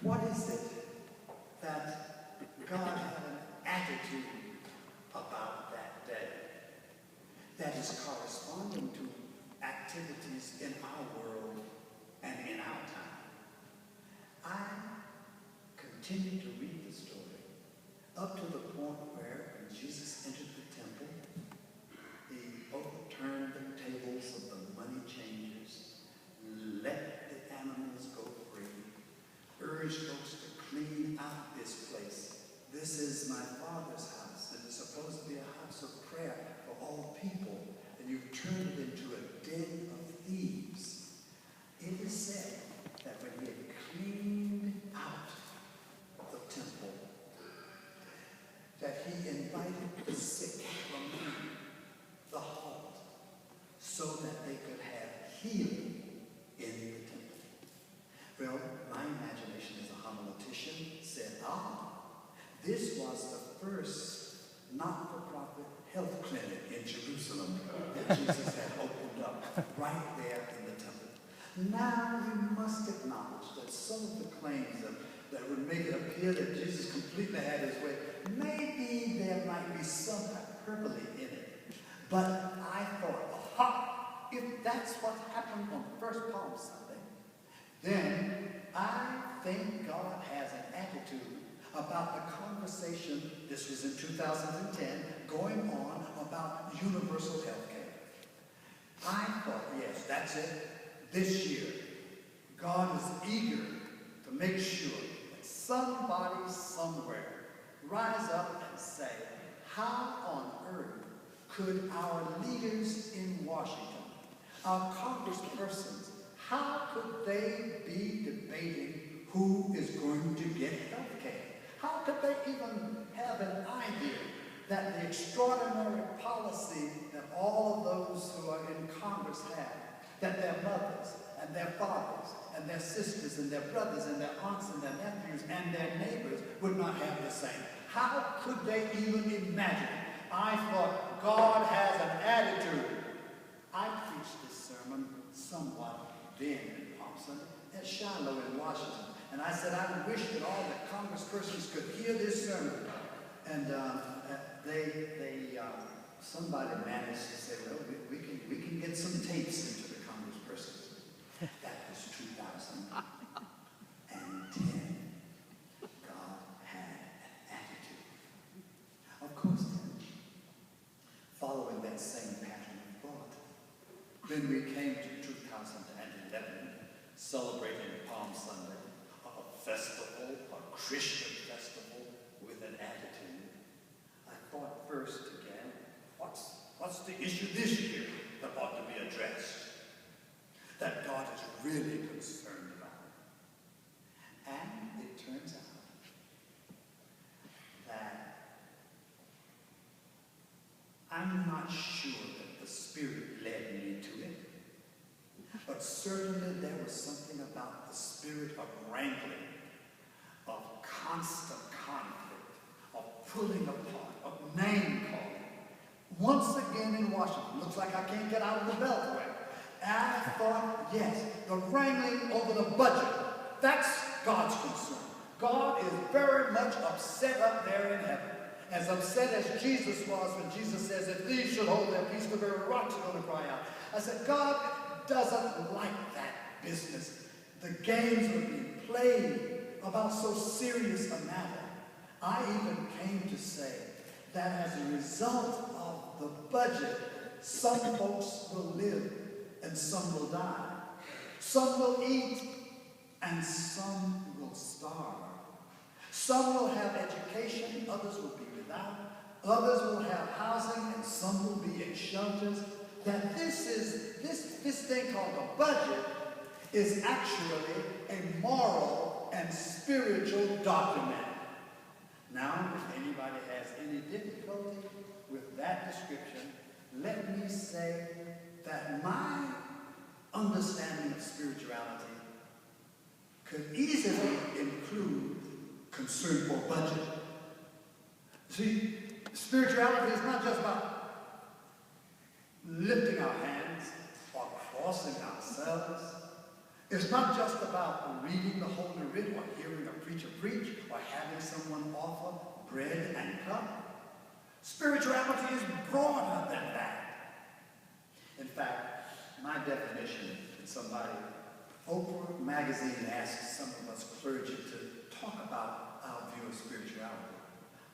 What is it that God had an attitude about that day that is corresponding to activities in our world and in our time? I continued to read the story up to the point where when Jesus entered the temple, he overturned the tables of the money changers, let the animals go free, urged folks to clean out this place. This is my Father's house, and it's supposed to be a house of prayer for all people, and you've turned it into a den of thieves. It is said that when he had cleaned out the temple, that he invited the sick from the halt so that they could have healing in the temple. Well, my imagination as a homiletician said, this was the first not-for-profit health clinic in Jerusalem that Jesus had opened up right there in the temple. Now you must acknowledge that some of the claims that would make it appear that Jesus completely had his way, maybe there might be some hyperbole in it. But I thought, if that's what happened on First Palm Sunday, then I think God has an attitude about the conversation, this was in 2010, going on about universal health care. I thought, yes, that's it. This year, God is eager to make sure that somebody somewhere rise up and say, how on earth could our leaders in Washington, our congresspersons, how could they be debating who is going to get health care? How could they even have an idea that the extraordinary policy that all of those who are in Congress have, that their mothers and their fathers and their sisters and their brothers and their aunts and their nephews and their neighbors would not have the same? How could they even imagine? I thought God has an attitude. I preached this sermon somewhat then in Thompson at Shiloh in Washington. And I said, I wish that all the congresspersons could hear this sermon. And somebody managed to say, well, we can get some tapes into the congresspersons. That was 2010. God had an attitude. Of course, then, following that same pattern of thought, then we came to 2011, celebrating Palm Sunday, a festival, a Christian festival with an attitude. I thought first again, what's the issue this year that ought to be addressed, that God is really concerned about? And it turns out that I'm not sure that the Spirit led me to it, but certainly there was something about the spirit of wrangling, of constant conflict, of pulling apart, of name-calling. Once again in Washington, looks like I can't get out of the Beltway. And I thought, yes, the wrangling over the budget, that's God's concern. God is very much upset up there in heaven. As upset as Jesus was when Jesus says, if these should hold their peace, the very rocks are going to cry out. I said, God doesn't like that business. The games were being played about so serious a matter. I even came to say that as a result of the budget, some folks will live and some will die. Some will eat and some will starve. Some will have education, others will be without. Others will have housing and some will be in shelters. That this thing called the budget is actually a moral and spiritual document. Now, if anybody has any difficulty with that description, let me say that my understanding of spirituality could easily include concern for budget. See, spirituality is not just about lifting our hands or crossing ourselves. It's not just about reading the Holy Writ or hearing a preacher preach or having someone offer bread and cup. Spirituality is broader than that. In fact, my definition, Oprah magazine asked some of us clergy to talk about our view of spirituality.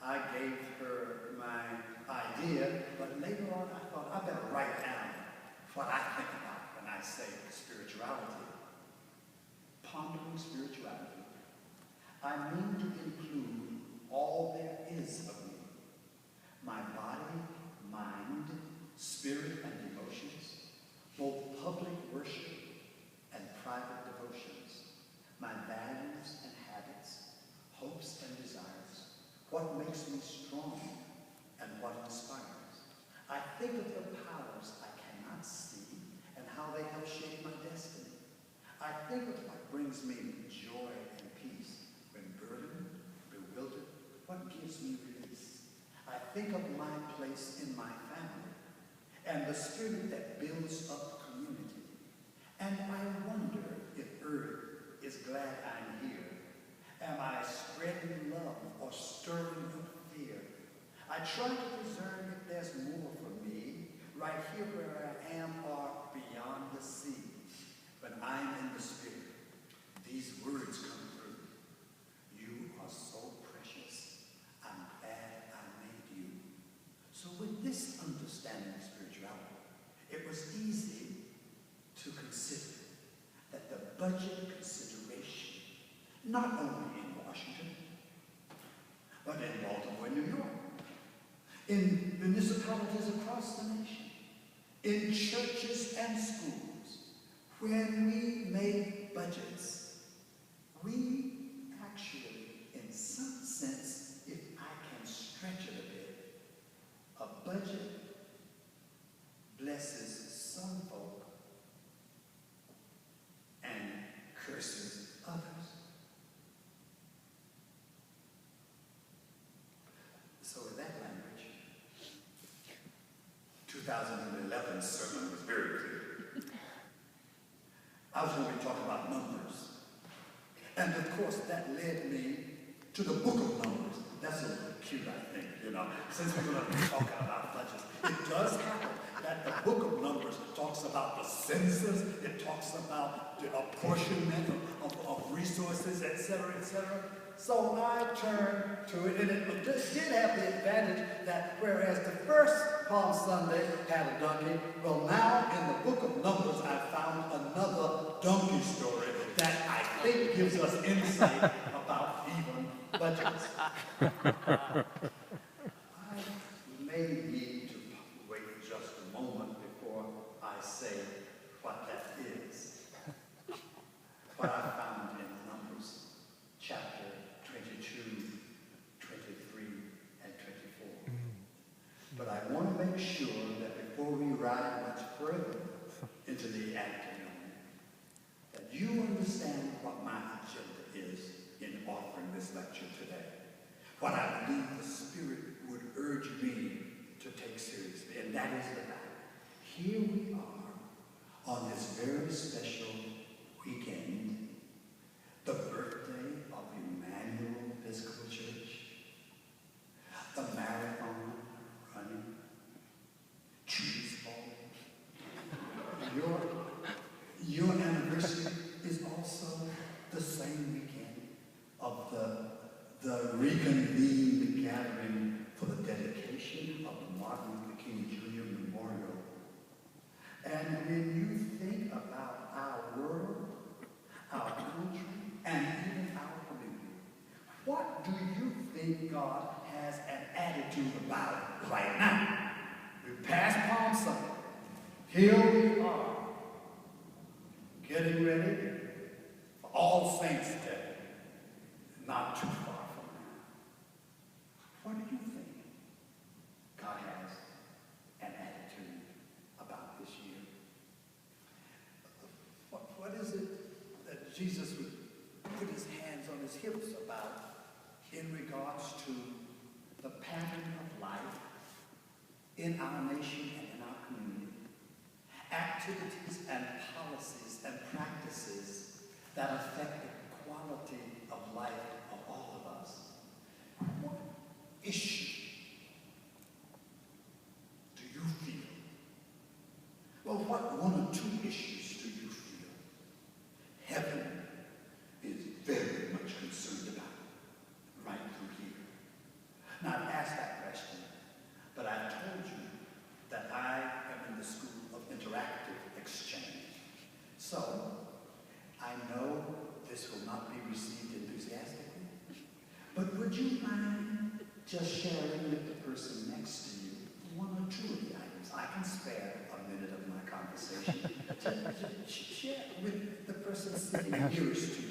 I gave her my idea, but later on I thought I better write down what I think about when I say spirituality. Pondering spirituality, I mean to include all there is of me. My body, mind, spirit, and emotions, both public worship and private devotions, my values and habits, hopes and desires, what makes me strong and what inspires. I think of the powers I cannot see and how they help shape my destiny. I think of what brings me joy and peace when burdened, bewildered, what gives me release. I think of my place in my family and the spirit that builds up community. And I wonder if Earth is glad I'm here. Am I spreading love or stirring up fear? I try to discern if there's more for me right here where I am or beyond the sea. When I'm in the spirit, these words come through. You are so precious. I'm glad I made you. So with this understanding of spirituality, it was easy to consider that the budget consideration, not only in Washington, but in Baltimore and New York, in municipalities across the nation, in churches and schools, when we make budgets, we actually, in some sense, if I can stretch it a bit, a budget blesses some folk and curses others. So with that language, 2011 sermon was very clear. I was going to be talking about numbers. And of course, that led me to the book of Numbers. That's a little cute, I think, since we're going to be talking about budgets. It does happen that the book of Numbers talks about the census, it talks about the apportionment of resources, etc., etc. So I turned to it, and it did have the advantage that whereas the first Palm Sunday had a donkey, well now in the book of Numbers I found another donkey story that I think gives us insight about even budgets. I may need to wait just a moment before I say what that is. What I found in Numbers chapter 22, 23, and 24. But I want to make sure that before we ride much further into the afternoon, that you understand what my agenda is in offering this lecture today. What I believe the Spirit would urge me to take seriously, and that is that here we are on this very special weekend, the birthday of Emmanuel Episcopal Church, the marathon running, cheese ball. Your anniversary is also the same weekend of the reconvened gathering for the dedication of the Martin Luther King Jr. Memorial. And when you think about our world, our country, and even our community, what do you think God has an attitude about right now? We passed Palm Sunday. Here we are, getting ready for All Saints Day, not too far from now. What do you think God has an attitude about this year? What is it that Jesus would put his hands on his hips about in regards to the pattern of life in our nation and in our community? Activities and policies and practices So, I know this will not be received enthusiastically, but would you mind just sharing with the person next to you one or two of the items? I can spare a minute of my conversation to share with the person sitting nearest to you.